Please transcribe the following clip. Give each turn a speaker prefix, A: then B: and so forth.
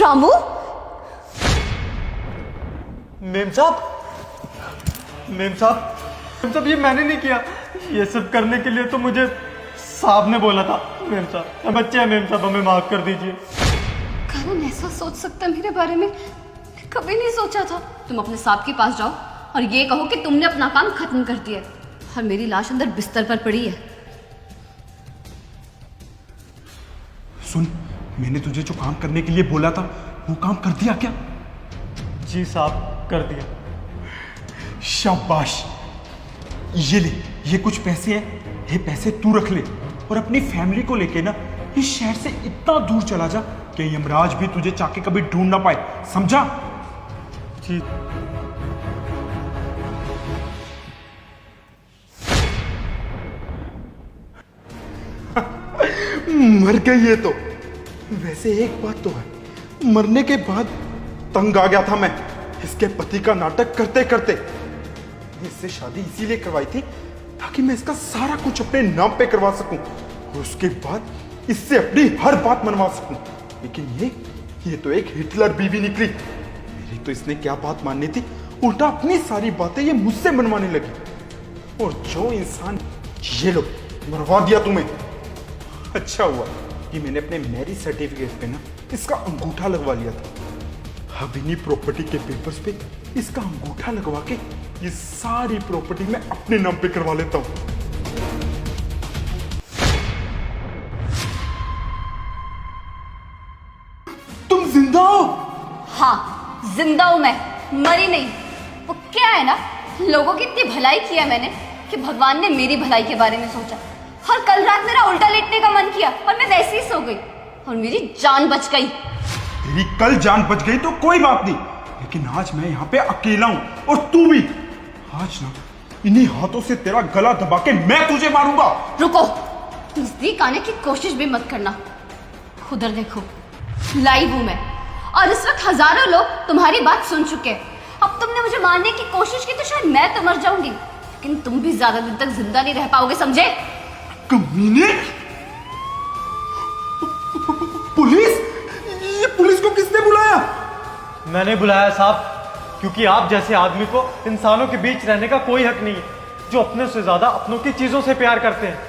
A: Ramu.
B: Ma'am साहब, ma'am साहब, ma'am साहब, ये मैंने नहीं किया। ये सब करने के लिए तो मुझे साहब ने बोला था। मेम साहब, हम बच्चे हैं मेम साहब, हमें माफ कर दीजिए।
A: करण ऐसा सोच सकता है मेरे बारे में, कभी नहीं सोचा था। तुम अपने साहब के पास जाओ और ये कहो कि तुमने अपना काम खत्म कर दिया और मेरी लाश अंदर बिस्तर पर पड़ी है।
C: सुन, मैंने तुझे जो काम करने के लिए बोला था वो काम कर दिया क्या?
B: जी साहब, कर दिया।
C: शाबाश। ये ले, ये कुछ पैसे हैं, ये पैसे तू रख ले और अपनी फैमिली को लेके ना इस शहर से इतना दूर चला जा कि यमराज भी तुझे चाके कभी ढूंढ ना पाए, समझा?
B: जी।
C: मर गई ये तो। वैसे एक बात तो है, मरने के बाद तंग आ गया था मैं इसके पति का नाटक करते करते। इससे शादी इसीलिए करवाई थी ताकि मैं इसका सारा कुछ अपने नाम पे करवा सकूं और उसके बाद इससे अपनी हर बात मनवा सकूं। लेकिन ये तो एक हिटलर बीवी निकली। मेरी तो इसने क्या बात माननी थी, उल्टा अपनी सारी बातें ये मुझसे मनवाने लगी। और जो इंसान, ये लो, मरवा दिया तुम्हें। अच्छा हुआ कि मैंने अपने मैरिज सर्टिफिकेट पे ना इसका अंगूठा लगवा लिया था। अब इन्हीं प्रॉपर्टी के पेपर्स पे इसका अंगूठा लगवा के ये सारी प्रॉपर्टी मैं अपने नाम पे करवा लेता हूं। तुम जिंदा हो?
A: हाँ, जिंदा हूं मैं, मरी नहीं। वो क्या है ना, लोगों की इतनी भलाई किया मैंने कि भगवान ने मेरी भलाई के बारे में सोचा और कल रात मेरा उल्टा लेटने का मन किया और मैं वैसे ही सो गई और मेरी जान बच गई।
C: तेरी कल जान बच गई तो कोई बात नहीं, लेकिन आज मैं यहाँ पे अकेला हूं और तू भी। आज ना इन्हीं हाथों से तेरा गला दबा के मैं तुझे मारूंगा।
A: रुको, नजदीक आने की कोशिश भी मत करना। उधर देखो, लाइव हूं मैं और इस वक्त हजारों लोग तुम्हारी बात सुन चुके हैं। अब तुमने मुझे मारने की कोशिश की तो शायद मैं तो मर जाऊंगी, लेकिन तुम भी ज्यादा दिन तक जिंदा नहीं रह पाओगे, समझे?
C: कमीने! पुलिस? ये पुलिस को किसने बुलाया?
B: मैंने बुलाया साहब, क्योंकि आप जैसे आदमी को इंसानों के बीच रहने का कोई हक नहीं है, जो अपने से ज्यादा अपनों की चीजों से प्यार करते हैं।